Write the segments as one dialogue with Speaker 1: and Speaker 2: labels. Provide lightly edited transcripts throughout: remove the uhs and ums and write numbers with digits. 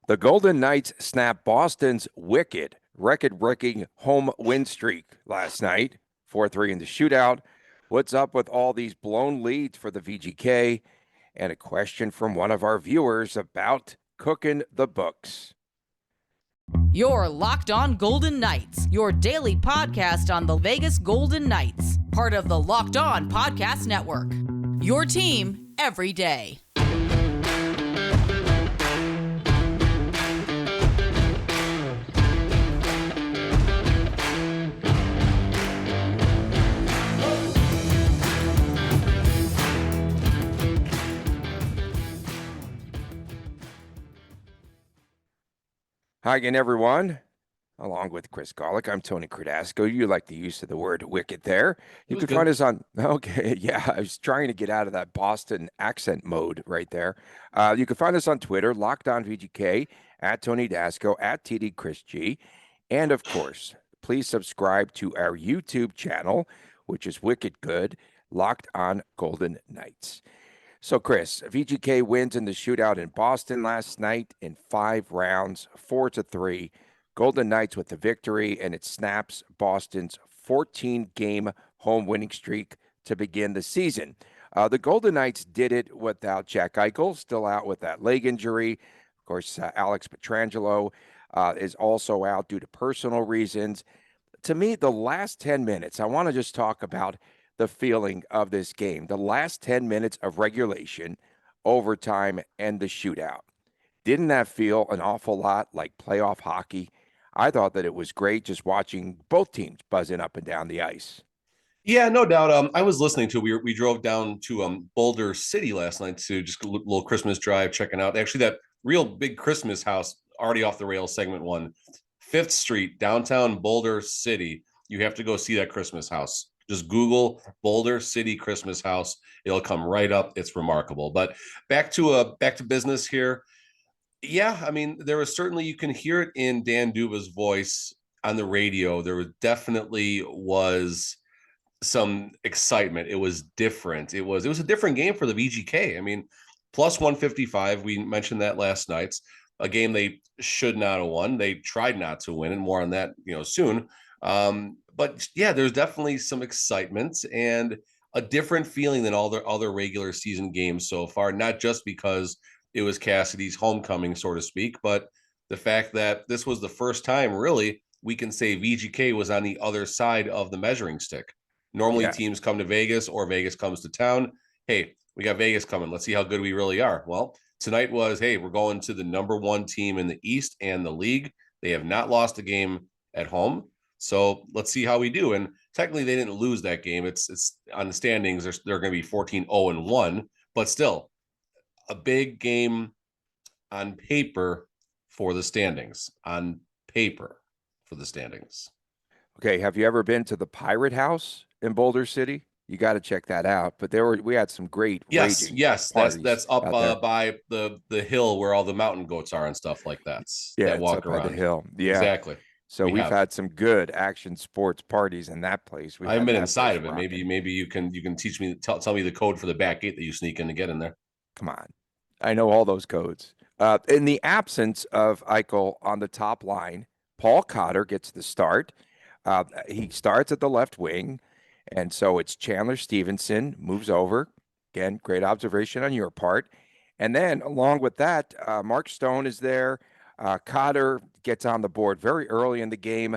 Speaker 1: The Golden Knights snapped Boston's wicked, record-breaking home win streak last night, 4-3 in the shootout. What's up with all these blown leads for the VGK? And a question from one of our viewers about cooking the books.
Speaker 2: You're Locked On Golden Knights, your daily podcast on the Vegas Golden Knights, part of the Locked On Podcast Network. Your team every day.
Speaker 1: Hi again, everyone. Along with Chris Golick, I'm Tony Cardasco. You like the use of the word wicked there. You can find us on, I was trying to get out of that Boston accent mode right there. You can find us on Twitter, Locked On VGK, at Tony Dasco, at TD Chris G. And of course, please subscribe to our YouTube channel, which is wicked good, Locked On Golden Knights. So, Chris, VGK wins in the shootout in Boston last night in 5 rounds, 4-3. Golden Knights with the victory, and it snaps Boston's 14-game home winning streak to begin the season. The Golden Knights did it without Jack Eichel, still out with that leg injury. Of course, Alex Pietrangelo is also out due to personal reasons. To me, the last 10 minutes, I want to just talk about the feeling of this game. The last 10 minutes of regulation, overtime, and the shootout. Didn't that feel an awful lot like playoff hockey? I thought that it was great just watching both teams buzzing up and down the ice.
Speaker 3: Yeah, no doubt. I was listening to we drove down to Boulder City last night to just a little Christmas drive, checking out actually that real big Christmas house already off the rails, segment 1, 5th Street, downtown Boulder City. You have to go see that Christmas house. Just Google Boulder City Christmas house. It'll come right up. It's remarkable. But back to business here. Yeah, I mean, there was certainly, you can hear it in Dan Duba's voice on the radio. There definitely was some excitement. It was different. It was a different game for the VGK. I mean, plus 155. We mentioned that last night. A game they should not have won. They tried not to win, and more on that, soon. But yeah, there's definitely some excitement and a different feeling than all the other regular season games so far, not just because it was Cassidy's homecoming, so to speak, but the fact that this was the first time, really, we can say VGK was on the other side of the measuring stick. Normally, teams come to Vegas or Vegas comes to town. Hey, we got Vegas coming. Let's see how good we really are. Well, tonight was, hey, we're going to the number 1 team in the East and the league. They have not lost a game at home. So let's see how we do. And technically, they didn't lose that game. It's on the standings. They're going to be 14-0-1, but still a big game on paper for the standings. On paper for the standings.
Speaker 1: Okay, have you ever been to the Pirate House in Boulder City? You got to check that out. But we had some great
Speaker 3: yes, that's up by the hill where all the mountain goats are and stuff like that.
Speaker 1: Yeah,
Speaker 3: that
Speaker 1: it's
Speaker 3: walk
Speaker 1: up
Speaker 3: around
Speaker 1: by the hill. Yeah,
Speaker 3: exactly.
Speaker 1: So we've had some good action sports parties in that place.
Speaker 3: I haven't been inside of it. Maybe you can teach me, tell me the code for the back gate that you sneak in to get in there.
Speaker 1: Come on, I know all those codes. In the absence of Eichel on the top line, Paul Cotter gets the start. He starts at the left wing, and so it's Chandler Stevenson moves over. Again, great observation on your part. And then along with that, Mark Stone is there. Cotter gets on the board very early in the game.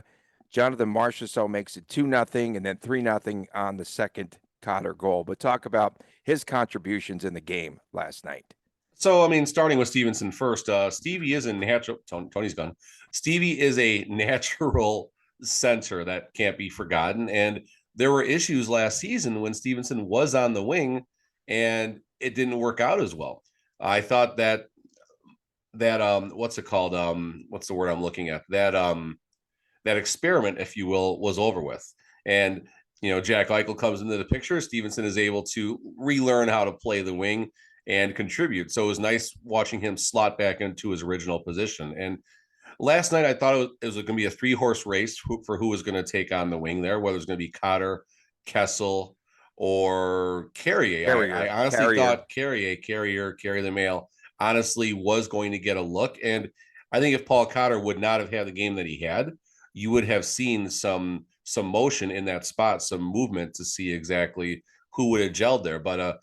Speaker 1: Jonathan Marchessault makes it 2-0 and then 3-0 on the second Cotter goal. But talk about his contributions in the game last night.
Speaker 3: So, I mean, starting with Stevenson first, Stevie is a natural. Tony's gone. Stevie is a natural center that can't be forgotten. And there were issues last season when Stevenson was on the wing and it didn't work out as well. I thought that what's it called? What's the word I'm looking at? That experiment, if you will, was over with. And, Jack Eichel comes into the picture. Stevenson is able to relearn how to play the wing and contribute. So it was nice watching him slot back into his original position. And last night, I thought it was going to be a 3-horse race for who was going to take on the wing there, whether it's going to be Cotter, Kessel, or Carrier. I honestly thought Carrier the Mail, honestly was going to get a look. And I think if Paul Cotter would not have had the game that he had, you would have seen some motion in that spot, some movement to see exactly who would have gelled there. But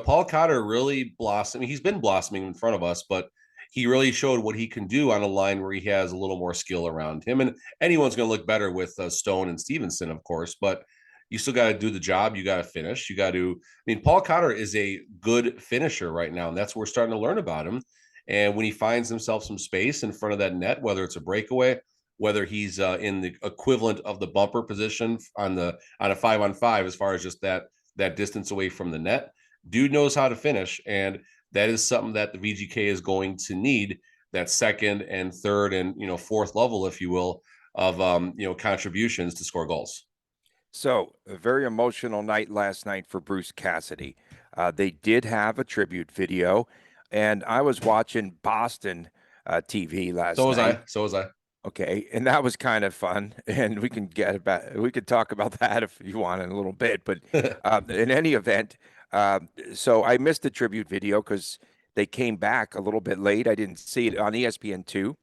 Speaker 3: Paul Cotter really blossomed. He's been blossoming in front of us, but he really showed what he can do on a line where he has a little more skill around him. And anyone's going to look better with Stone and Stevenson, of course, but you still got to do the job. You got to finish. You got to, Paul Cotter is a good finisher right now, and that's what we're starting to learn about him. And when he finds himself some space in front of that net, whether it's a breakaway, whether he's in the equivalent of the bumper position on a 5-on-5, as far as just that distance away from the net, dude knows how to finish. And that is something that the VGK is going to need, that second and third and fourth level, if you will, of contributions to score goals.
Speaker 1: So, a very emotional night last night for Bruce Cassidy. They did have a tribute video, and I was watching Boston TV last night.
Speaker 3: So was I.
Speaker 1: Okay, and that was kind of fun, and we could talk about that if you want in a little bit. But in any event, so I missed the tribute video because they came back a little bit late. I didn't see it on ESPN2,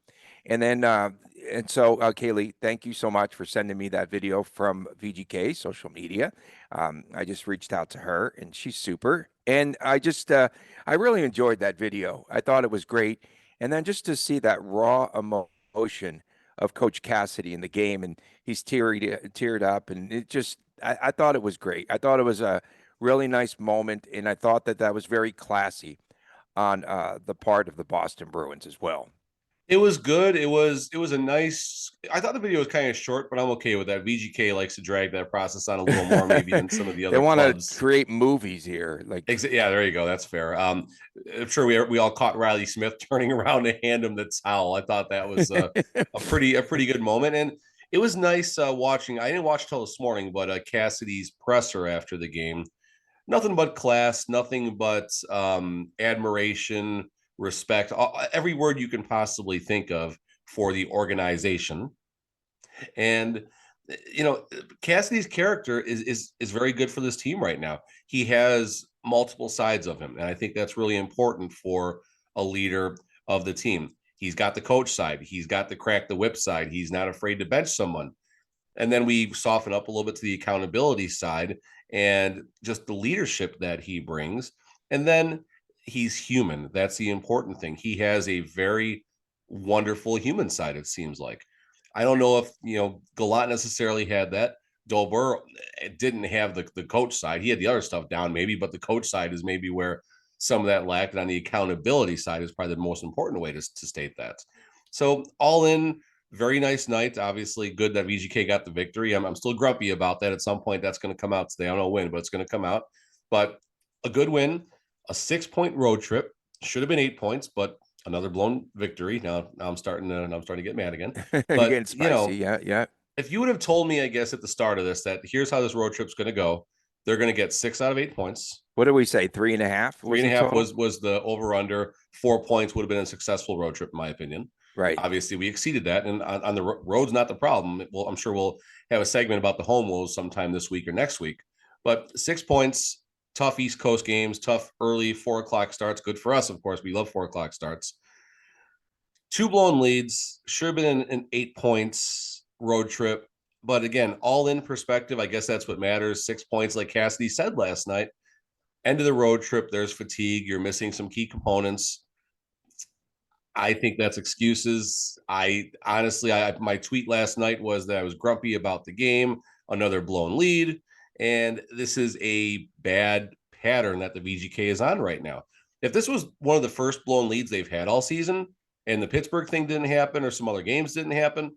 Speaker 1: and then Kaylee, thank you so much for sending me that video from VGK social media. I just reached out to her, and she's super, and I really enjoyed that video. I thought it was great, and then just to see that raw emotion of Coach Cassidy in the game, and he's teared up, and I thought it was great. I thought it was a really nice moment, and I thought that was very classy on the part of the Boston Bruins as well.
Speaker 3: It was good. It was a nice. I thought the video was kind of short, but I'm okay with that. VGK likes to drag that process on a little more, maybe than some of the other.
Speaker 1: They want to create movies here,
Speaker 3: yeah. There you go. That's fair. I'm sure we all caught Riley Smith turning around to hand him the towel. I thought that was a pretty good moment, and it was nice watching. I didn't watch till this morning, but Cassidy's presser after the game, nothing but class, nothing but admiration, respect, every word you can possibly think of for the organization. And Cassidy's character is very good for this team right now. He has multiple sides of him, and I think that's really important for a leader of the team. He's got the coach side, he's got the crack the whip side, he's not afraid to bench someone. And then we soften up a little bit to the accountability side and just the leadership that he brings. And then he's human. That's the important thing. He has a very wonderful human side, it seems like. I don't know if, Galat necessarily had that. Dolber didn't have the coach side. He had the other stuff down maybe, but the coach side is maybe where some of that lacked. And on the accountability side is probably the most important way to state that. So all in, very nice night. Obviously, good that VGK got the victory. I'm still grumpy about that. At some point, that's going to come out today. I don't know when, but it's going to come out. But a good win, a 6-point road trip. Should have been 8 points, but another blown victory. Now I'm starting to get mad again. But
Speaker 1: getting spicy, yeah.
Speaker 3: If you would have told me, I guess at the start of this, that here's how this road trip's going to go, they're going to get 6 out of 8 points.
Speaker 1: What did we say? 3.5?
Speaker 3: 3.5 was the over under. 4 points would have been a successful road trip, in my opinion.
Speaker 1: Right.
Speaker 3: Obviously, we exceeded that, and on the road's not the problem. Well, I'm sure we'll have a segment about the home woes sometime this week or next week. But 6 points, tough East Coast games, tough early 4 o'clock starts. Good for us, of course. We love 4 o'clock starts. 2 blown leads, should have been an 8 points road trip. But again, all in perspective, I guess that's what matters. 6 points, like Cassidy said last night. End of the road trip, there's fatigue. You're missing some key components. I think that's excuses. I honestly, my tweet last night was that I was grumpy about the game, another blown lead, and this is a bad pattern that the VGK is on right now. If this was one of the first blown leads they've had all season, and the Pittsburgh thing didn't happen, or some other games didn't happen,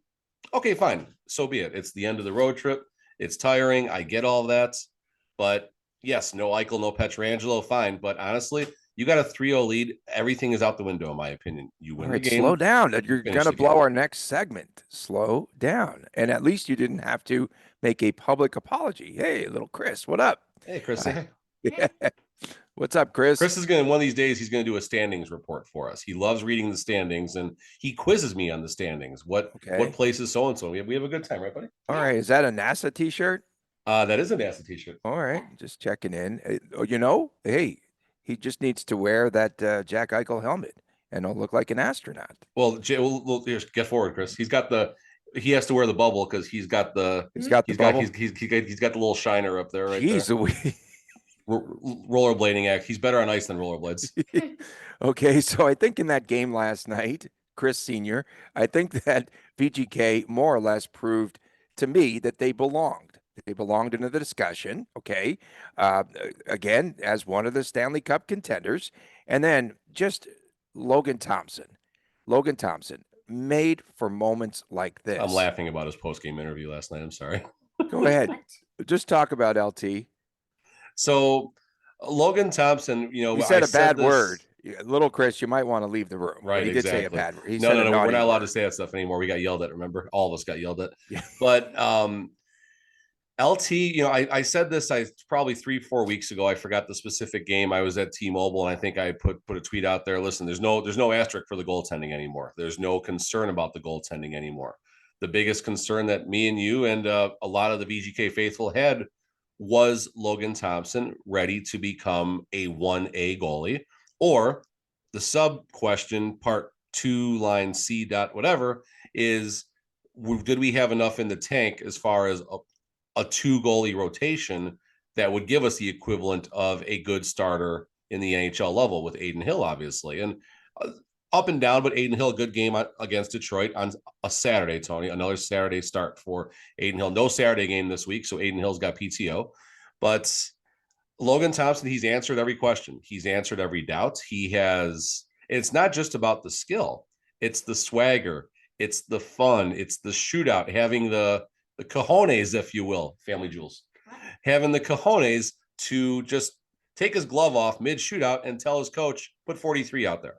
Speaker 3: okay, fine, so be it. It's the end of the road trip. It's tiring. I get all that, but yes, no Eichel, no Pietrangelo, fine. But honestly, you got a 3-0 lead. Everything is out the window, in my opinion. You win the game.
Speaker 1: Slow down. You're going to blow our next segment. Slow down. And at least you didn't have to make a public apology. Hey, little Chris, what up?
Speaker 3: Hey, Chris.
Speaker 1: Yeah. What's up, Chris?
Speaker 3: Chris is going to, one of these days, he's going to do a standings report for us. He loves reading the standings, and he quizzes me on the standings. What place is so-and-so? We have a good time, right, buddy?
Speaker 1: All right. Is that a NASA t-shirt?
Speaker 3: That is a NASA t-shirt.
Speaker 1: All right. Just checking in. Hey, he just needs to wear that Jack Eichel helmet, and he'll look like an astronaut.
Speaker 3: Well, get forward, Chris. He has to wear the bubble because he's got the
Speaker 1: bubble.
Speaker 3: He's got the little shiner up there right
Speaker 1: Jeez,
Speaker 3: there. Rollerblading act. He's better on ice than rollerblades.
Speaker 1: Okay, so I think in that game last night, Chris Senior, I think that VGK more or less proved to me that they belonged. They belonged into the discussion. Okay, again as one of the Stanley Cup contenders, and then just Logan Thompson. Logan Thompson made for moments like this.
Speaker 3: I'm laughing about his post-game interview last night. I'm sorry.
Speaker 1: Go ahead. Just talk about LT.
Speaker 3: So Logan Thompson,
Speaker 1: he said a bad word. Little Chris, you might want to leave the room.
Speaker 3: Right,
Speaker 1: he did
Speaker 3: exactly.
Speaker 1: say a bad word.
Speaker 3: No, we're not allowed to say that stuff anymore. We got yelled at, remember? All of us got yelled at.
Speaker 1: Yeah.
Speaker 3: But LT, I said this probably 3-4 weeks ago. I forgot the specific game. I was at T-Mobile, and I think I put a tweet out there. Listen, there's no asterisk for the goaltending anymore. There's no concern about the goaltending anymore. The biggest concern that me and you and a lot of the VGK faithful had was Logan Thompson ready to become a 1A goalie, or the sub question, part 2, line C dot whatever, is did we have enough in the tank as far as a 2 goalie rotation that would give us the equivalent of a good starter in the NHL level with Adin Hill, obviously. And up and down, but Adin Hill, a good game against Detroit on a Saturday, Tony. Another Saturday start for Adin Hill. No Saturday game this week, so Adin Hill's got PTO. But Logan Thompson, he's answered every question. He's answered every doubt. It's not just about the skill. It's the swagger. It's the fun. It's the shootout, having the cojones, if you will, family jewels, having the cojones to just take his glove off mid shootout and tell his coach, put 43 out there.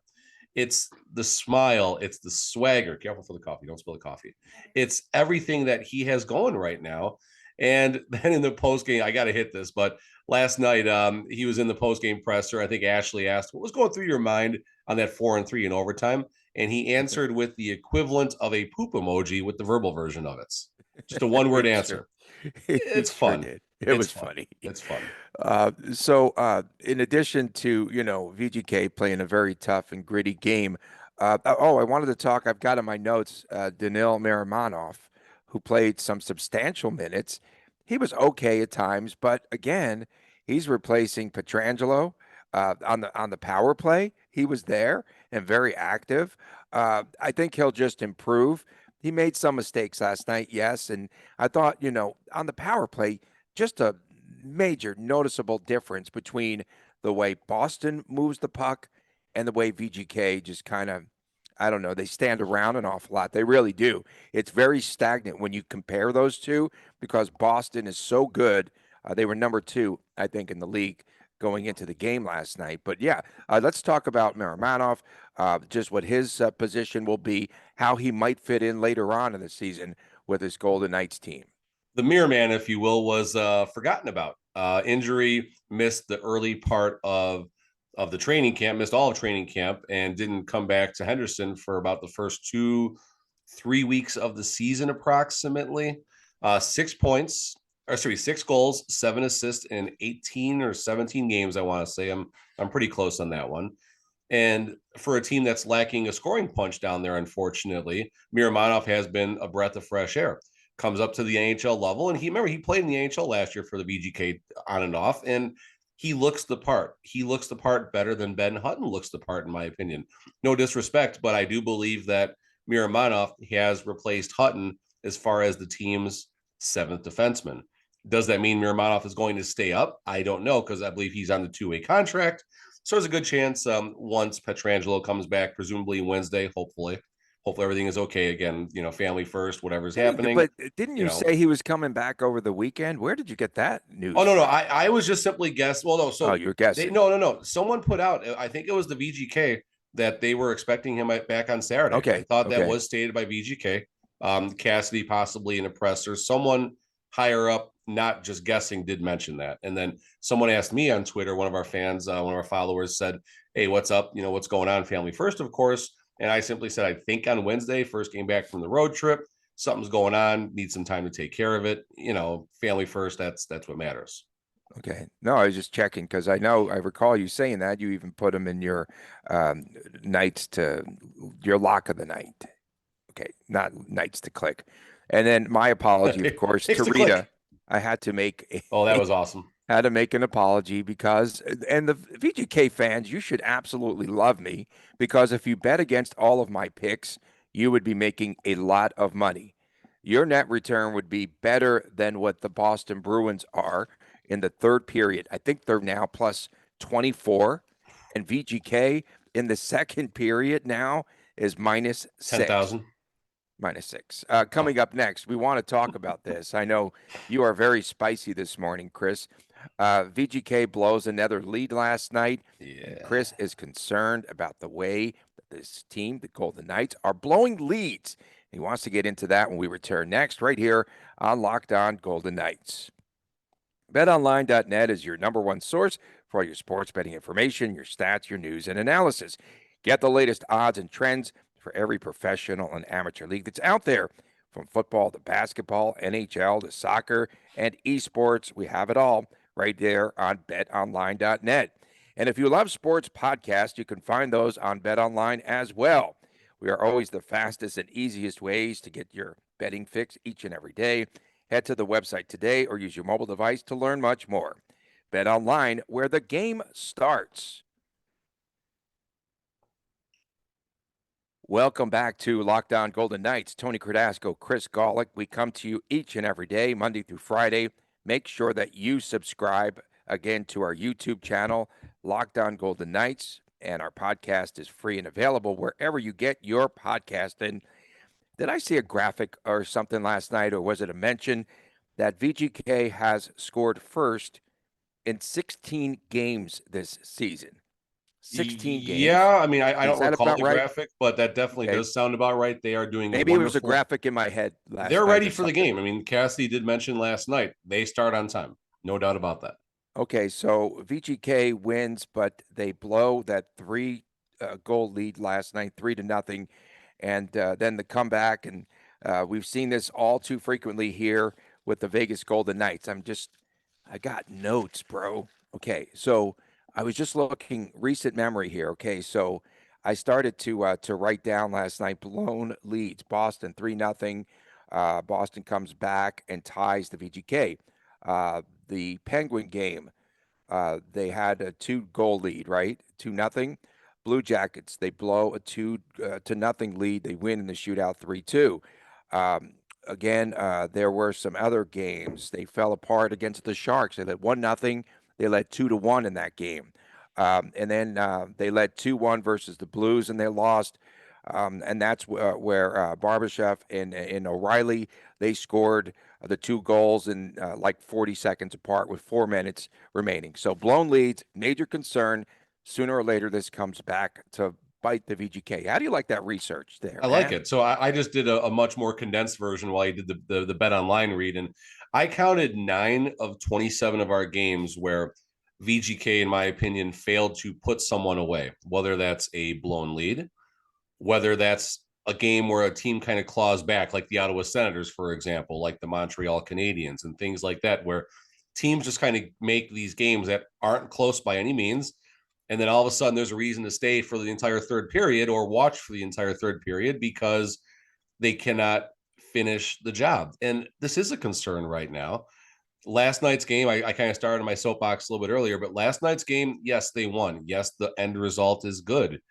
Speaker 3: It's the smile. It's the swagger. Careful for the coffee. Don't spill the coffee. It's everything that he has going right now. And then in the post game, I got to hit this, but last night he was in the post game presser. I think Ashley asked, what was going through your mind on that 4-3 in overtime? And he answered with the equivalent of a poop emoji with the verbal version of it. Just a one-word answer. It's fun.
Speaker 1: It was funny.
Speaker 3: It's fun.
Speaker 1: So in addition to, VGK playing a very tough and gritty game, I wanted to talk, I've got in my notes, Danil Maramanov, who played some substantial minutes. He was okay at times, but again, he's replacing Pietrangelo on the power play. He was there and very active. I think he'll just improve. He made some mistakes last night, yes, and I thought, on the power play, just a major noticeable difference between the way Boston moves the puck and the way VGK just kind of, I don't know, they stand around an awful lot. They really do. It's very stagnant when you compare those two because Boston is so good. They were number 2, I think, in the league going into the game last night. But yeah, let's talk about Maramanov, just what his position will be, how he might fit in later on in the season with his Golden Knights team.
Speaker 3: The mirror man, if you will, was forgotten about. Injury, missed the early part of the training camp, missed all of training camp, and didn't come back to Henderson for about the first 2-3 weeks of the season, approximately. 6 goals, 7 assists in 18 or 17 games, I want to say. I'm pretty close on that one. And for a team that's lacking a scoring punch down there, unfortunately, Miramanov has been a breath of fresh air. Comes up to the NHL level, and he played in the NHL last year for the VGK on and off, and he looks the part. He looks the part better than Ben Hutton looks the part, in my opinion. No disrespect, but I do believe that Miramanov has replaced Hutton as far as the team's 7th defenseman. Does that mean Miramanov is going to stay up? I don't know, because I believe he's on the 2-way contract. So there's a good chance once Pietrangelo comes back, presumably Wednesday, hopefully everything is okay again, family first, whatever's happening.
Speaker 1: But didn't you say he was coming back over the weekend? Where did you get that news?
Speaker 3: Oh, no. I was just simply guessing. Well, no. So
Speaker 1: you're guessing.
Speaker 3: No. Someone put out, I think it was the VGK, that they were expecting him back on Saturday.
Speaker 1: Okay.
Speaker 3: I thought that was stated by VGK. Cassidy, possibly an oppressor. Someone higher up, not just guessing, did mention that. And then someone asked me on Twitter, one of our fans, one of our followers said, hey, what's up? What's going on? Family first, of course. And I simply said, I think on Wednesday, first game back from the road trip, something's going on, need some time to take care of it. Family first, that's what matters.
Speaker 1: Okay. No, I was just checking because I recall you saying that you even put them in your um, nights to your lock of the night. Okay, not nights to click. And then my apology, of course,
Speaker 3: Takes
Speaker 1: to
Speaker 3: the click.
Speaker 1: Rita. I had to make
Speaker 3: Oh, that was awesome.
Speaker 1: had to make an apology because, and the VGK fans, you should absolutely love me because if you bet against all of my picks, you would be making a lot of money. Your net return would be better than what the Boston Bruins are in the third period. I think they're now plus 24, and VGK in the second period now is minus 6.
Speaker 3: 10,000.
Speaker 1: Minus 6.
Speaker 3: Oh,
Speaker 1: Coming up next, we want to talk about this. I know you are very spicy this morning, Chris. VGK blows another lead last night, and
Speaker 3: yeah.
Speaker 1: Chris is concerned about the way that this team, the Golden Knights, are blowing leads. He wants to get into that when we return next, right here on Locked On Golden Knights. BetOnline.net is your number one source for all your sports betting information, your stats, your news, and analysis. Get the latest odds and trends for every professional and amateur league that's out there. From football to basketball, NHL to soccer and esports, we have it all right there on betonline.net. And if you love sports podcasts, you can find those on BetOnline as well. We are always the fastest and easiest ways to get your betting fix each and every day. Head to the website today or use your mobile device to learn much more. Bet online where the game starts. Welcome back to Locked On Golden Knights. Tony Cardasco, Chris Golick. We come to you each and every day, Monday through Friday. Make sure that you subscribe again to our YouTube channel, Locked On Golden Knights, and our podcast is free and available wherever you get your podcast. And did I see a graphic or something last night, or was it a mention that VGK has scored first in 16 games this season? 16 games.
Speaker 3: Yeah, I mean, I
Speaker 1: Is
Speaker 3: don't
Speaker 1: that
Speaker 3: recall
Speaker 1: about
Speaker 3: the
Speaker 1: right?
Speaker 3: graphic, but that definitely
Speaker 1: Okay.
Speaker 3: does sound about right. They are doing
Speaker 1: Maybe it was a
Speaker 3: wonderful.
Speaker 1: graphic in my head
Speaker 3: They're
Speaker 1: last night
Speaker 3: ready
Speaker 1: or
Speaker 3: for the
Speaker 1: something.
Speaker 3: game. I mean, Cassidy did mention last night they start on time. No doubt about that.
Speaker 1: Okay, so VGK wins, but they blow that three goal lead last night, 3-0, and then the comeback. And we've seen this all too frequently here with the Vegas Golden Knights. I got notes, bro. Okay, so I was just looking recent memory here. Okay, so I started to write down last night blown leads. Boston 3-0. Boston comes back and ties the VGK. The Penguin game, they had a 2-goal lead, right? 2-0. Blue Jackets, they blow a 2-0 lead. They win in the shootout 3-2. Um, Again, there were some other games. They fell apart against the Sharks. They led 1-0. They led 2-1 in that game. And then they led 2-1 versus the Blues, and they lost. And that's where Barbashev and O'Reilly, they scored the 2 goals in like 40 seconds apart with 4 minutes remaining. So blown leads, major concern. Sooner or later, this comes back to bite the VGK. How do you like that research there,
Speaker 3: I like
Speaker 1: man?
Speaker 3: it. So I just did a much more condensed version while you did the bet online read, and I counted 9 of 27 of our games where VGK, in my opinion, failed to put someone away. Whether that's a blown lead, whether that's a game where a team kind of claws back, like the Ottawa Senators, for example, like the Montreal Canadiens, and things like that, where teams just kind of make these games that aren't close by any means. And then all of a sudden, there's a reason to stay for the entire third period or watch for the entire third period because they cannot finish the job. And this is a concern right now. Last night's game, I kind of started my soapbox a little bit earlier, but last night's game, yes, they won. Yes, the end result is good.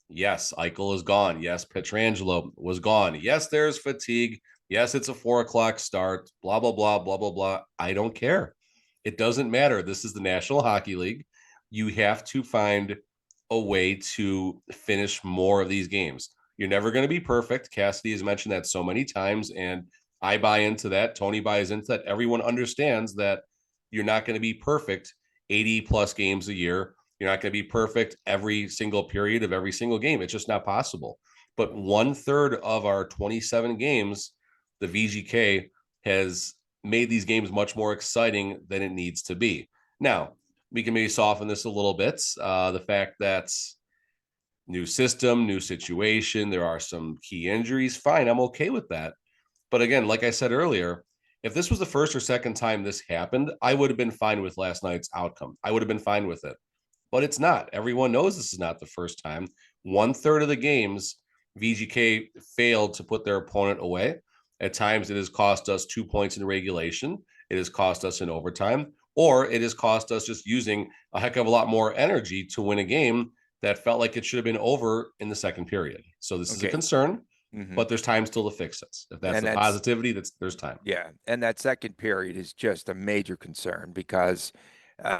Speaker 3: Yes, Eichel is gone. Yes, Pietrangelo was gone. Yes, there's fatigue. Yes, it's a 4 o'clock start. Blah, blah, blah, blah, blah, blah. I don't care. It doesn't matter. This is the National Hockey League. You have to find a way to finish more of these games. You're never going to be perfect. Cassidy has mentioned that so many times, and I buy into that. Tony buys into that. Everyone understands that you're not going to be perfect 80 plus games a year. You're not going to be perfect every single period of every single game. It's just not possible. But 1/3 of our 27 games, the VGK has made these games much more exciting than it needs to be. Now, we can maybe soften this a little bit. The fact that new system, new situation, there are some key injuries. Fine, I'm okay with that. But again, like I said earlier, If this was the first or second time this happened, I would have been fine with last night's outcome. I would have been fine with it. But it's not. Everyone knows this is not the first time. 1/3 of the games, VGK failed to put their opponent away. At times, it has cost us 2 points in regulation. It has cost us in overtime, or it has cost us just using a heck of a lot more energy to win a game that felt like it should have been over in the second period. So this is a concern, but there's time still to fix it. If that's
Speaker 1: And
Speaker 3: the positivity, there's time.
Speaker 1: Yeah, and that second period is just a major concern because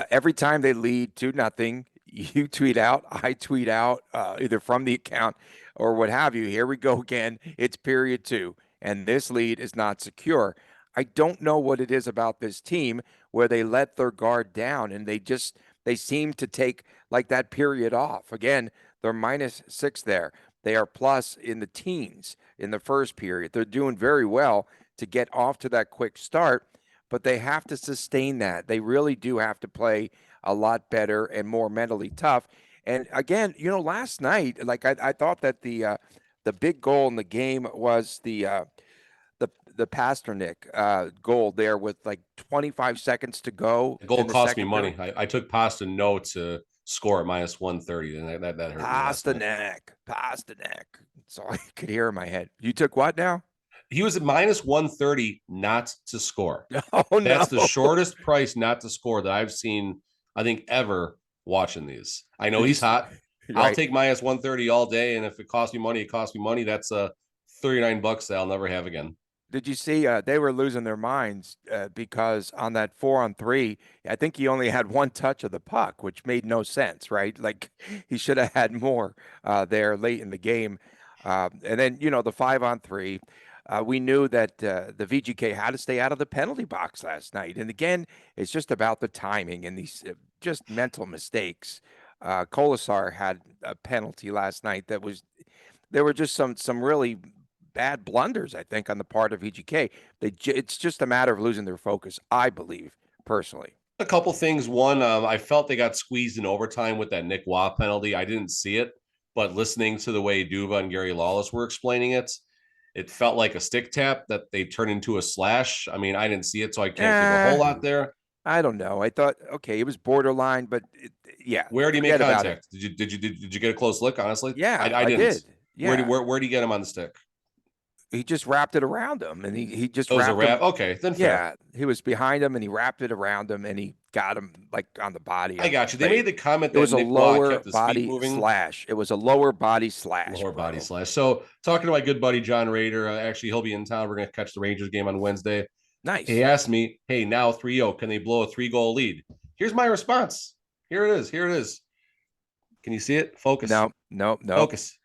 Speaker 1: every time they lead 2-0, you tweet out, I tweet out, either from the account or what have you. Here we go again. It's period 2, and this lead is not secure. I don't know what it is about this team where they let their guard down and they seem to take like that period off. Again, they're -6 there. They are plus in the teens in the first period. They're doing very well to get off to that quick start, but they have to sustain that. They really do have to play a lot better and more mentally tough. And again, last night, like I thought that the big goal in the game was the Pasternak goal there with like 25 seconds to go.
Speaker 3: The goal
Speaker 1: in the
Speaker 3: cost me
Speaker 1: second
Speaker 3: money.
Speaker 1: period.
Speaker 3: I took Pasta no to score at -130, and that hurt me last night.
Speaker 1: Pasternak. That's all I could hear in my head. You took what now?
Speaker 3: He was at -130 not to score.
Speaker 1: Oh, no.
Speaker 3: That's the shortest price not to score that I've seen, I think, ever watching these. I know he's hot. I'll
Speaker 1: Right.
Speaker 3: take -130 all day, and if it costs me money, it costs me money. That's $39 that I'll never have again.
Speaker 1: Did you see they were losing their minds because on that 4-on-3, I think he only had one touch of the puck, which made no sense, right? Like he should have had more there late in the game. And then, the 5-on-3, we knew that the VGK had to stay out of the penalty box last night. And again, it's just about the timing and these just mental mistakes. Kolasar had a penalty last night there were just some really bad blunders, I think, on the part of VGK. It's just a matter of losing their focus, I believe, personally.
Speaker 3: A couple things. One, I felt they got squeezed in overtime with that Nick Waugh penalty. I didn't see it, but listening to the way Duva and Gary Lawless were explaining it, it felt like a stick tap that they turned into a slash. I mean, I didn't see it, so I can't give a whole lot there.
Speaker 1: I don't know. I thought, okay, it was borderline, but yeah.
Speaker 3: Where did he make contact? Did you get a close look? Honestly,
Speaker 1: Yeah,
Speaker 3: I didn't.
Speaker 1: did. Yeah.
Speaker 3: Where did he get him on the stick?
Speaker 1: He just wrapped it around him, and he just
Speaker 3: It was a
Speaker 1: wrapped him.
Speaker 3: wrap. Okay, then fair.
Speaker 1: Yeah, he was behind him, and he wrapped it around him, and he got him like on the body.
Speaker 3: I got you. They made the comment that
Speaker 1: it was
Speaker 3: Nick
Speaker 1: a
Speaker 3: Waugh
Speaker 1: lower
Speaker 3: kept his
Speaker 1: body
Speaker 3: feet moving.
Speaker 1: slash. It was a lower body slash.
Speaker 3: Lower body slash. So talking to my good buddy John Rader, actually he'll be in town. We're going to catch the Rangers game on Wednesday.
Speaker 1: Nice.
Speaker 3: He asked me, "Hey, now 3-0, can they blow a 3-goal lead?" Here's my response. Here it is. Can you see it? Focus.
Speaker 1: No.
Speaker 3: Focus.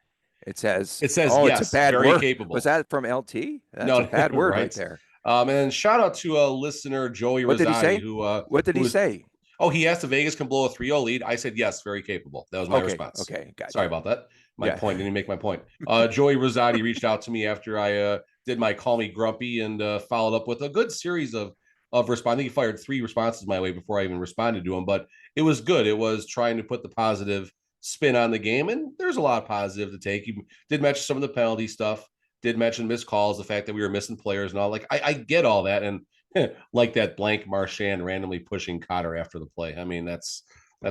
Speaker 1: It says.
Speaker 3: Oh,
Speaker 1: yes, it's a bad
Speaker 3: very
Speaker 1: word.
Speaker 3: capable.
Speaker 1: Was that from LT? That's
Speaker 3: no,
Speaker 1: a bad word
Speaker 3: right.
Speaker 1: right there.
Speaker 3: And shout out to a listener, Joey Rosati.
Speaker 1: What did he say? What did he say?
Speaker 3: Oh, he asked if Vegas can blow a 3-0 lead. I said yes, very capable. That was my response.
Speaker 1: Okay, gotcha.
Speaker 3: Sorry about that. My point didn't make my point. Joey Rosati reached out to me after I did my Call Me Grumpy and followed up with a good series of response. I think he fired 3 responses my way before I even responded to him, but it was good. It was trying to put the positive spin on the game, and there's a lot of positive to take. He did mention some of the penalty stuff, did mention missed calls, the fact that we were missing players and all. Like I get all that, and like that blank Marchand randomly pushing Cotter after the play. I mean, that's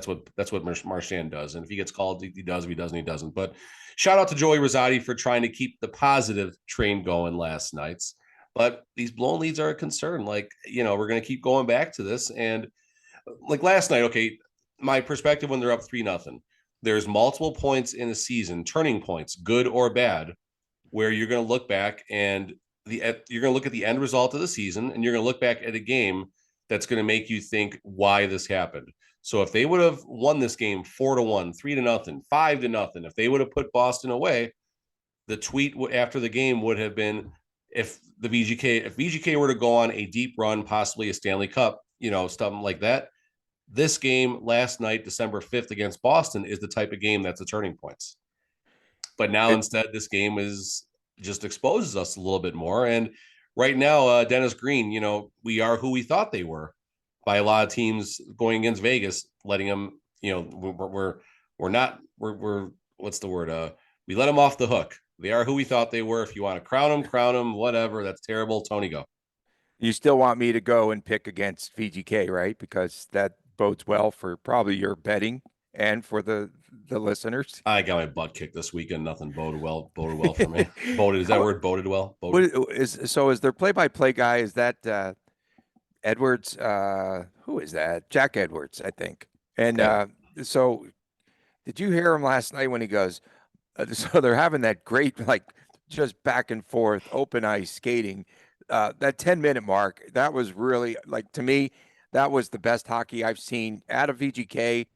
Speaker 3: what Marchand does, and if he gets called, he does. If he doesn't, he doesn't. But shout out to Joey Rosati for trying to keep the positive train going last night's. But these blown leads are a concern. Like, we're going to keep going back to this, and like last night, okay, my perspective when they're up 3-0. There's multiple points in the season, turning points, good or bad, where you're going to look back and you're going to look at the end result of the season, and you're going to look back at a game that's going to make you think why this happened. So if they would have won this game 4-1, 3-0, 5-0, if they would have put Boston away, the tweet after the game would have been, if VGK were to go on a deep run, possibly a Stanley Cup, something like that. This game last night, December 5th against Boston, is the type of game that's a turning points. But now instead, this game just exposes us a little bit more. And right now, Dennis Green, we are who we thought they were by a lot of teams going against Vegas, letting them, we're what's the word? We let them off the hook. They are who we thought they were. If you want to crown them, whatever. That's terrible. Tony, go.
Speaker 1: You still want me to go and pick against VGK, right? Because that bodes well for probably your betting and for the listeners.
Speaker 3: I got my butt kicked this weekend. Nothing boded well for me. Boded, is that word boded well?
Speaker 1: What
Speaker 3: Boded.
Speaker 1: is their play-by-play guy? Is that Edwards? Who is that? Jack Edwards, I think. And
Speaker 3: Okay.
Speaker 1: so did you hear him last night when he goes, so they're having that great, like, just back and forth, open ice skating. That 10-minute mark, that was really, like, to me, that was the best hockey I've seen out of VGK.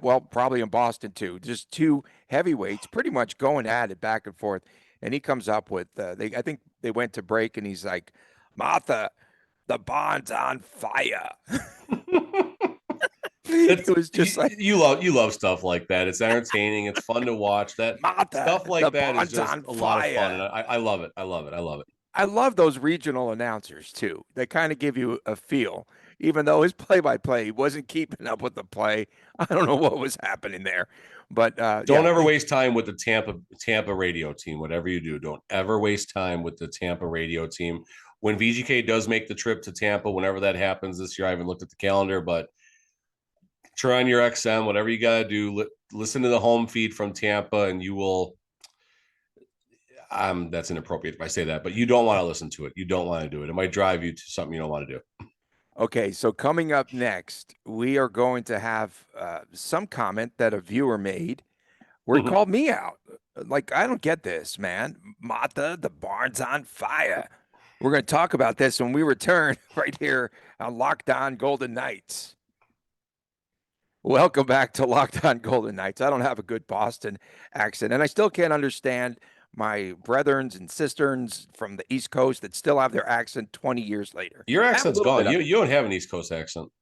Speaker 1: Well, probably in Boston too. Just two heavyweights pretty much going at it back and forth. And he comes up with, I think they went to break and he's like, Martha, the bond's on fire.
Speaker 3: It's
Speaker 1: It was just like,
Speaker 3: you love stuff like that. It's entertaining. It's fun to watch. That
Speaker 1: Martha,
Speaker 3: stuff like
Speaker 1: the
Speaker 3: that is
Speaker 1: bond's
Speaker 3: just
Speaker 1: on
Speaker 3: a lot of fun,
Speaker 1: fire.
Speaker 3: and I love it. I love it. I love it.
Speaker 1: I love those regional announcers too. They kind of give you a feel, even though his play-by-play wasn't keeping up with the play. I don't know what was happening there, but
Speaker 3: Don't ever waste time with the Tampa radio team. Whatever you do, don't ever waste time with the Tampa radio team. When VGK does make the trip to Tampa, whenever that happens this year, I haven't looked at the calendar, but turn on your XM, whatever you got to do. Listen to the home feed from Tampa, and you will. That's inappropriate if I say that, but you don't want to listen to it. You don't want to do it. It might drive you to something you don't want to do.
Speaker 1: Okay, so coming up next, we are going to have some comment that a viewer made where he called me out. Like, I don't get this, man. Martha, the barn's on fire. We're going to talk about this when we return right here on Locked On Golden Knights. Welcome back to Locked On Golden Knights. I don't have a good Boston accent, and I still can't understand my brethrens and sisters from the East Coast that still have their accent 20 years later.
Speaker 3: Your
Speaker 1: I have a
Speaker 3: accent's
Speaker 1: little
Speaker 3: gone.
Speaker 1: bit of
Speaker 3: You don't have an East Coast accent.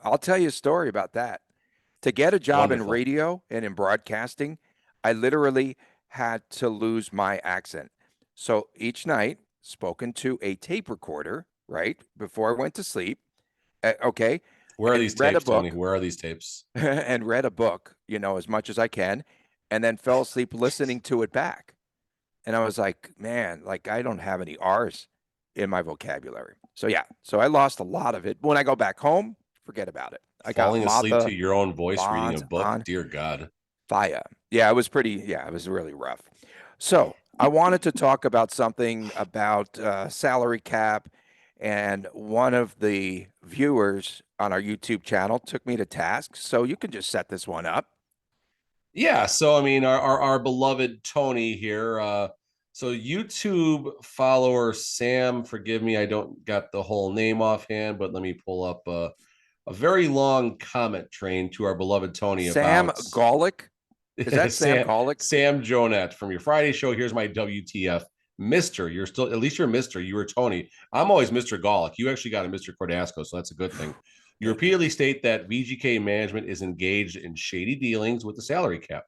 Speaker 1: I'll tell you a story about that. To get a job in
Speaker 3: Wonderful.
Speaker 1: radio and in broadcasting, I literally had to lose my accent. So each night, spoken to a tape recorder, right, before I went to sleep. Okay.
Speaker 3: Where are
Speaker 1: and
Speaker 3: these
Speaker 1: read a
Speaker 3: tapes, Tony?
Speaker 1: book
Speaker 3: Where are these tapes?
Speaker 1: and read a book, as much as I can, and then fell asleep listening to it back. And I was like, man, like I don't have any R's in my vocabulary. So yeah, so I lost a lot of it. When I go back home, forget about it. I got
Speaker 3: Falling asleep
Speaker 1: Martha
Speaker 3: to your own voice reading a
Speaker 1: Bonds
Speaker 3: book.
Speaker 1: on
Speaker 3: Dear God.
Speaker 1: fire. Yeah, it was really rough. So I wanted to talk about something about salary cap. And one of the viewers on our YouTube channel took me to task. So you can just set this one up.
Speaker 3: Yeah. So I mean, our beloved Tony here. So YouTube follower Sam, forgive me, I don't got the whole name offhand, but let me pull up a very long comment train to our beloved Tony
Speaker 1: Sam
Speaker 3: about
Speaker 1: Golick. Is that Sam Golick?
Speaker 3: Sam Jonette from your Friday show. Here's my WTF. Mr. You're still, at least you're Mr. You were Tony. I'm always Mr. Golick. You actually got a Mr. Cordasco, so that's a good thing. You repeatedly state that VGK management is engaged in shady dealings with the salary cap.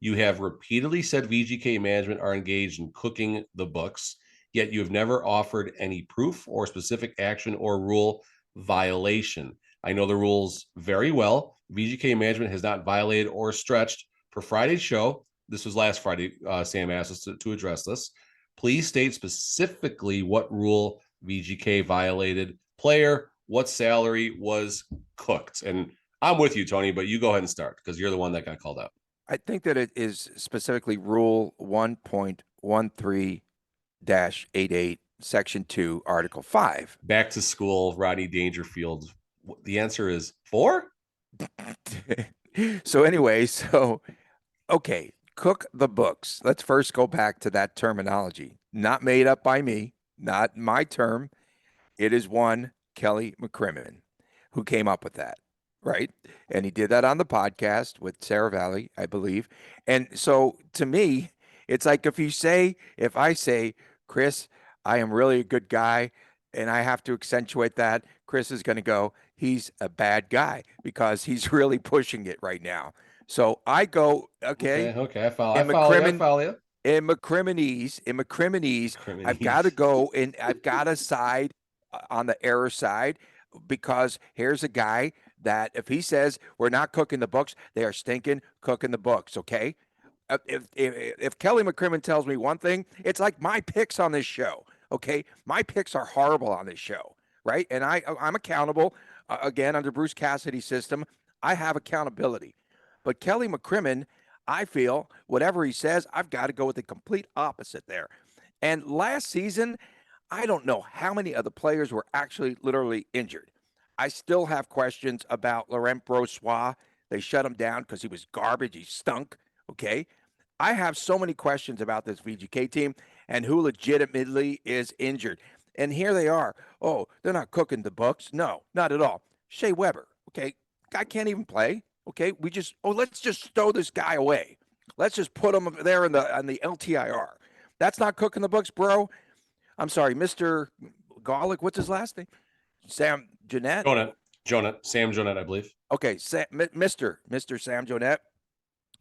Speaker 3: You have repeatedly said VGK management are engaged in cooking the books, yet you have never offered any proof or specific action or rule violation. I know the rules very well. VGK management has not violated or stretched. For Friday's show, this was last Friday, Sam asked us to address this. Please state specifically what rule VGK violated, player, what salary was cooked. And I'm with you, Tony, but you go ahead and start because you're the one that got called out.
Speaker 1: I think that it is specifically Rule 1.13-88, Section 2, Article 5.
Speaker 3: Back to school, Rodney Dangerfield. The answer is 4?
Speaker 1: So anyway, okay, cook the books. Let's first go back to that terminology. Not made up by me, not my term. It is one Kelly McCrimmon who came up with that, right? And he did that on the podcast with Sarah Valley, I believe. And so to me, it's like if I say, Chris, I am really a good guy, and I have to accentuate that, Chris is going to go, he's a bad guy because he's really pushing it right now. So I go, okay,
Speaker 3: I follow you.
Speaker 1: In McCrimmonies, I've got to go and I've got to side on the error side because here's a guy that if he says we're not cooking the books, they are stinking cooking the books, okay? If Kelly McCrimmon tells me one thing, it's like my picks on this show. Okay. My picks are horrible on this show, right? And I'm accountable. Again, under Bruce Cassidy's system, I have accountability. But Kelly McCrimmon, I feel whatever he says, I've got to go with the complete opposite there. And last season, I don't know how many of the players were actually literally injured. I still have questions about Laurent Brossoit. They shut him down because he was garbage. He stunk. Okay. I have so many questions about this VGK team and who legitimately is injured. And here they are. Oh, they're not cooking the books. No, not at all. Shea Weber. Okay. Guy can't even play. Okay. Let's just stow this guy away. Let's just put him there on the LTIR. That's not cooking the books, bro. I'm sorry, Mr. Garlic. What's his last name? Sam Jeanette.
Speaker 3: Sam Jeanette, I believe.
Speaker 1: Okay, Mr. Sam Jeanette.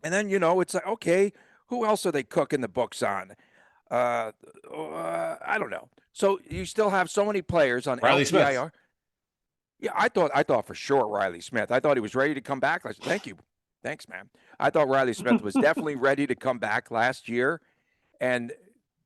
Speaker 1: And then it's like, okay, who else are they cooking the books on? I don't know. So you still have so many players on
Speaker 3: Riley
Speaker 1: LTIR.
Speaker 3: Smith.
Speaker 1: Yeah, I thought for sure Riley Smith. I thought he was ready to come back. Thank you, thanks, man. I thought Riley Smith was definitely ready to come back last year, and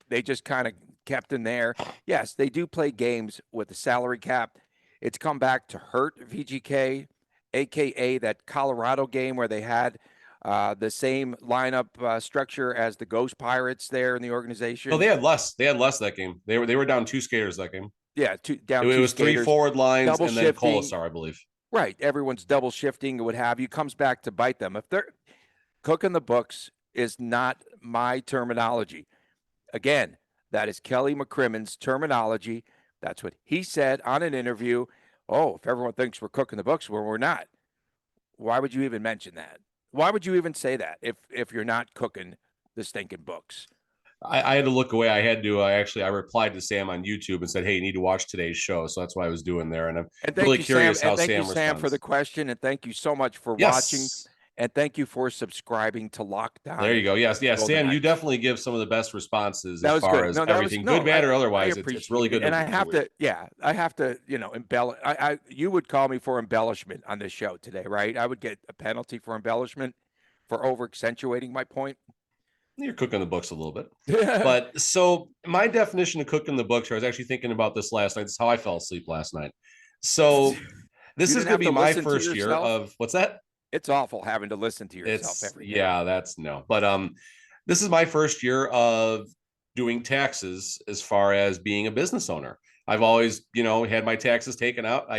Speaker 1: they just kind of kept him there. Yes, they do play games with the salary cap. It's come back to hurt VGK, aka that Colorado game where they had the same lineup structure as the Ghost Pirates there in the organization.
Speaker 3: No, they had less. They had less that game. They were down 2 skaters that game.
Speaker 1: Yeah,
Speaker 3: it was skaters, 3 forward lines and then Colasar, I believe.
Speaker 1: Right, everyone's double shifting or what have you. Comes back to bite them. If they're cooking the books, is not my terminology. Again, that is Kelly McCrimmon's terminology. That's what he said on an interview. Oh, if everyone thinks we're cooking the books, well, we're not. Why would you even mention that? Why would you even say that if you're not cooking the stinking books?
Speaker 3: I had to look away. I replied to Sam on YouTube and said, "Hey, you need to watch today's show." So that's what I was doing there, and I'm really curious how Sam responds.
Speaker 1: Thank you, Sam, for the question, and thank you so much for watching, and thank you for subscribing to Lockdown.
Speaker 3: There you go. Yes, Sam, you definitely give some of the best responses as far as everything, good, bad, or otherwise. It's really good.
Speaker 1: And I have to, embellish. You would call me for embellishment on this show today, right? I would get a penalty for embellishment for over accentuating my point.
Speaker 3: You're cooking the books a little bit. But so my definition of cooking the books, I was actually thinking about this last night. This is how I fell asleep last night. So this is going to be my first year of what's that?
Speaker 1: It's awful having to listen to yourself every day.
Speaker 3: Yeah, that's no. But this is my first year of doing taxes as far as being a business owner. I've always, had my taxes taken out.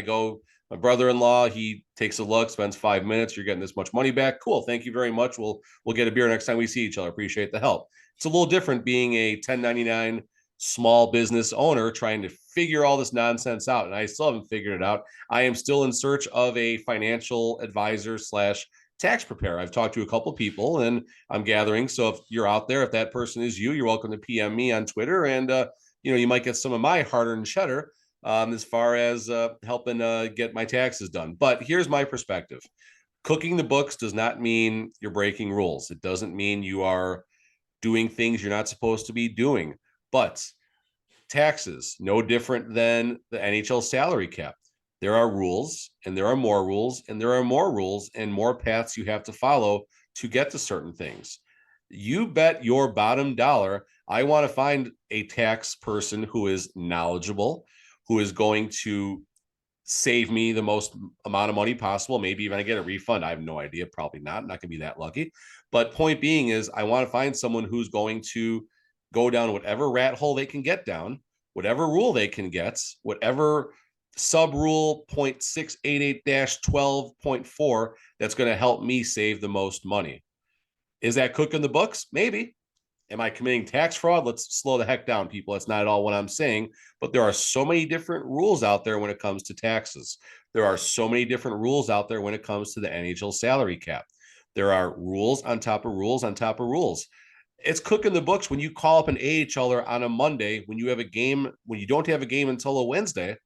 Speaker 3: My brother-in-law, he takes a look, spends 5 minutes. You're getting this much money back. Cool. Thank you very much. We'll get a beer next time we see each other. Appreciate the help. It's a little different being a 1099 small business owner trying to figure all this nonsense out. And I still haven't figured it out. I am still in search of a financial advisor / tax preparer. I've talked to a couple of people and I'm gathering. So if you're out there, if that person is you're welcome to PM me on Twitter. And, you might get some of my hard-earned cheddar as far as helping get my taxes done. But here's my perspective. Cooking the books does not mean you're breaking rules. It doesn't mean you are doing things you're not supposed to be doing. But taxes, no different than the NHL salary cap. There are rules, and there are more rules, and there are more rules, and more paths you have to follow to get to certain things. You bet your bottom dollar I want to find a tax person who is knowledgeable, who is going to save me the most amount of money possible. Maybe even I get a refund. I have no idea. Probably not. I'm not going to be that lucky. But point being is I want to find someone who's going to go down whatever rat hole they can get down, whatever rule they can get, whatever sub rule 0.688-12.4 that's going to help me save the most money. Is that cooking the books? Maybe. Am I committing tax fraud? Let's slow the heck down, people. That's not at all what I'm saying. But there are so many different rules out there when it comes to taxes. There are so many different rules out there when it comes to the NHL salary cap. There are rules on top of rules on top of rules. It's cooking the books when you call up an AHLer on a Monday when you have a game, when you don't have a game until a Wednesday,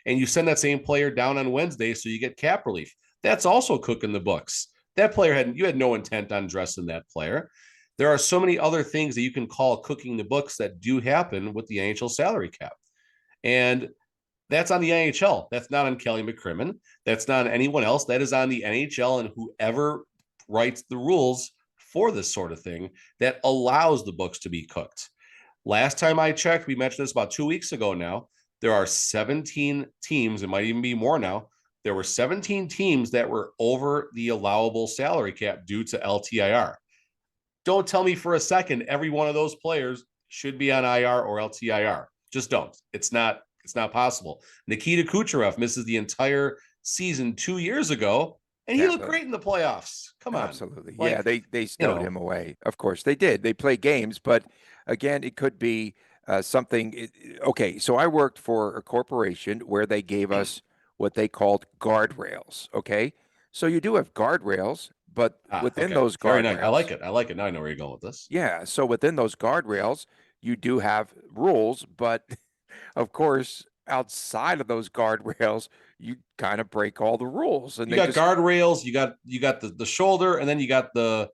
Speaker 3: and you send that same player down on Wednesday so you get cap relief. That's also cooking the books. That player you had no intent on dressing that player. There are so many other things that you can call cooking the books that do happen with the NHL salary cap. And that's on the NHL. That's not on Kelly McCrimmon. That's not on anyone else. That is on the NHL and whoever writes the rules for this sort of thing that allows the books to be cooked. Last time I checked, we mentioned this about 2 weeks ago now. There are 17 teams, it might even be more now. There were 17 teams that were over the allowable salary cap due to LTIR. Don't tell me for a second every one of those players should be on IR or LTIR. Just don't. It's not possible. Nikita Kucherov misses the entire season 2 years ago, and he looked great in the playoffs. Come on.
Speaker 1: Absolutely. Yeah, they stowed him away. Of course they did. They play games, but again, it could be something. Okay, so I worked for a corporation where they gave us what they called guardrails. Okay, so you do have guardrails, but within those
Speaker 3: very nice. I
Speaker 1: guardrails,
Speaker 3: like it. I like it. Now I know where you're going with this.
Speaker 1: yeah. So within those guardrails, you do have rules, but of course, outside of those guardrails, you kind of break all the rules. And
Speaker 3: you got guardrails, you got the shoulder, and then you got the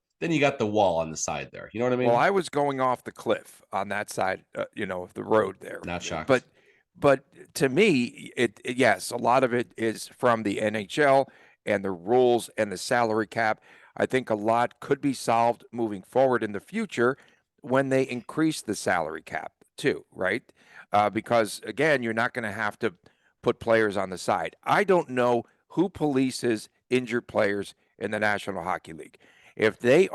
Speaker 3: wall on the side there. You know what I mean?
Speaker 1: Well, I was going off the cliff on that side, of the road there.
Speaker 3: Not shocked.
Speaker 1: But to me, yes, a lot of it is from the NHL and the rules and the salary cap. I think a lot could be solved moving forward in the future when they increase the salary cap too, right? Because again, you're not going to have to put players on the side. I don't know who polices injured players in the National Hockey League. If do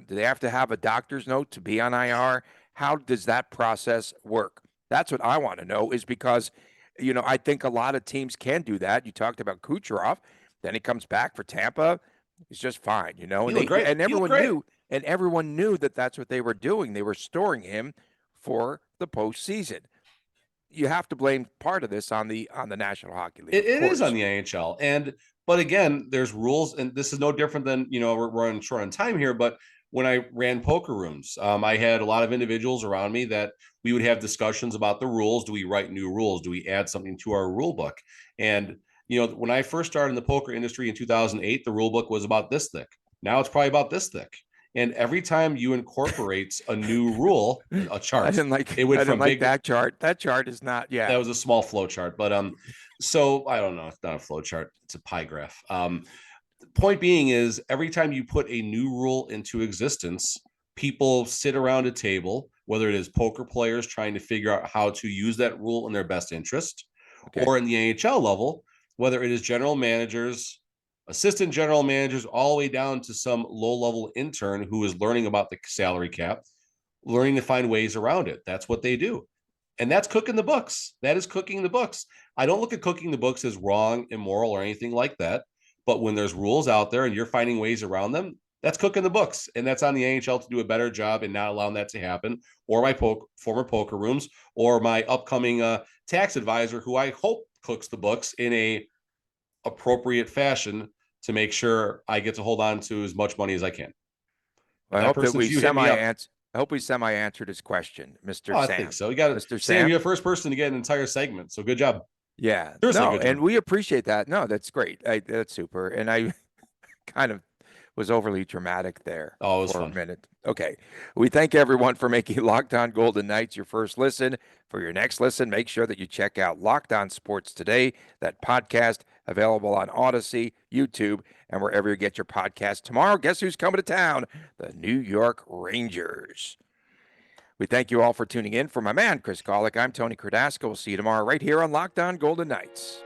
Speaker 1: they have to have a doctor's note to be on IR? How does that process work? That's what I want to know, is because, I think a lot of teams can do that. You talked about Kucherov, then he comes back for Tampa. He's just fine,
Speaker 3: He looked great.
Speaker 1: And everyone knew that that's what they were doing. They were storing him for the postseason. You have to blame part of this on the National Hockey League.
Speaker 3: It is on the NHL, but again, there's rules, and this is no different than we're running short on time here. But when I ran poker rooms, I had a lot of individuals around me that we would have discussions about the rules. Do we write new rules? Do we add something to our rule book? And when I first started in the poker industry in 2008, the rule book was about this thick. Now it's probably about this thick. And every time you incorporate a new rule, a chart,
Speaker 1: I didn't like that chart. That chart is not. Yeah,
Speaker 3: that was a small flow chart, but so I don't know. It's not a flow chart. It's a pie graph. Point being is, every time you put a new rule into existence, people sit around a table, whether it is poker players trying to figure out how to use that rule in their best interest, or in the NHL level, whether it is general managers, assistant general managers, all the way down to some low-level intern who is learning about the salary cap, learning to find ways around it. That's what they do. And that's cooking the books. That is cooking the books. I don't look at cooking the books as wrong, immoral, or anything like that. But when there's rules out there and you're finding ways around them, that's cooking the books. And that's on the NHL to do a better job and not allowing that to happen, or my former poker rooms, or my upcoming tax advisor, who I hope cooks the books in a appropriate fashion to make sure I get to hold on to as much money as I can.
Speaker 1: I hope we semi-answered his question, Mr. Sam.
Speaker 3: I think so. You got it, Mr. Sam. You're the first person to get an entire segment, so good job.
Speaker 1: Yeah, and we appreciate that. No, that's great. That's super. And I kind of was overly dramatic there
Speaker 3: for
Speaker 1: a minute. Okay. We thank everyone for making Locked On Golden Knights your first listen. For your next listen, make sure that you check out Locked On Sports Today, that podcast available on Odyssey, YouTube, and wherever you get your podcast. Tomorrow, guess who's coming to town? The New York Rangers. We thank you all for tuning in. For my man, Chris Golick, I'm Tony Cardasco. We'll see you tomorrow right here on Locked On Golden Knights.